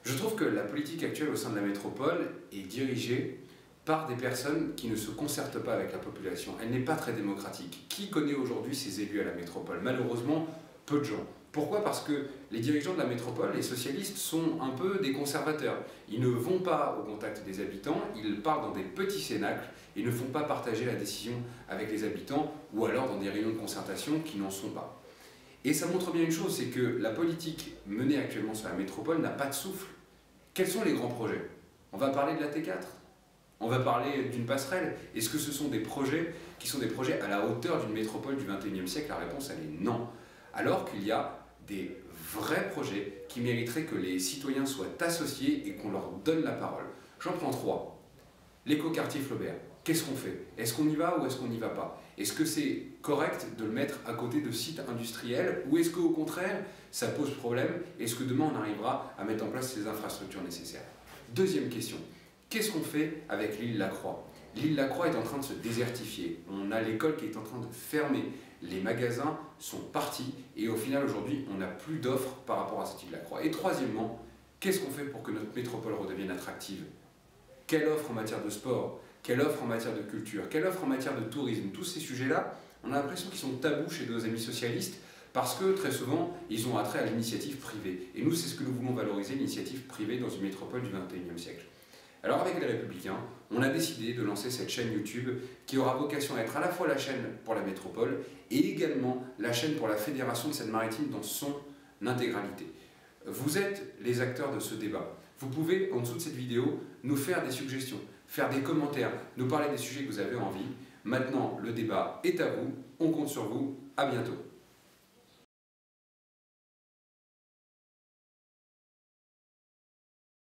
Je trouve que la politique actuelle au sein de la métropole est dirigée par des personnes qui ne se concertent pas avec la population. Elle n'est pas très démocratique. Qui connaît aujourd'hui ces élus à la métropole? Malheureusement, peu de gens. Pourquoi? Parce que les dirigeants de la métropole, les socialistes, sont un peu des conservateurs. Ils ne vont pas au contact des habitants, ils parlent dans des petits cénacles et ne font pas partager la décision avec les habitants ou alors dans des réunions de concertation qui n'en sont pas. Et ça montre bien une chose, c'est que la politique menée actuellement sur la métropole n'a pas de souffle. Quels sont les grands projets? On va parler de la T4? On va parler d'une passerelle? Est-ce que ce sont des projets qui sont des projets à la hauteur d'une métropole du XXIe siècle? La réponse, elle est non. Alors qu'il y a des vrais projets qui mériteraient que les citoyens soient associés et qu'on leur donne la parole. J'en prends trois. L'écoquartier Flaubert. Qu'est-ce qu'on fait? Est-ce qu'on y va ou est-ce qu'on n'y va pas? Est-ce que c'est correct de le mettre à côté de sites industriels ou est-ce qu'au contraire, ça pose problème? Est-ce que demain on arrivera à mettre en place les infrastructures nécessaires? Deuxième question. Qu'est-ce qu'on fait avec l'île Lacroix? L'île Lacroix est en train de se désertifier. On a l'école qui est en train de fermer. Les magasins sont partis et au final aujourd'hui on n'a plus d'offres par rapport à cette île Lacroix. Et troisièmement, qu'est-ce qu'on fait pour que notre métropole redevienne attractive? Quelle offre en matière de sport? Quelle offre en matière de culture? Quelle offre en matière de tourisme? Tous ces sujets-là, on a l'impression qu'ils sont tabous chez nos amis socialistes parce que très souvent, ils ont attrait à l'initiative privée. Et nous, c'est ce que nous voulons valoriser, l'initiative privée dans une métropole du XXIe siècle. Alors avec les Républicains, on a décidé de lancer cette chaîne YouTube qui aura vocation à être à la fois la chaîne pour la métropole et également la chaîne pour la Fédération de Seine-Maritime dans son intégralité. Vous êtes les acteurs de ce débat. Vous pouvez, en dessous de cette vidéo, nous faire des suggestions, faire des commentaires, nous parler des sujets que vous avez envie. Maintenant, le débat est à vous, on compte sur vous, à bientôt.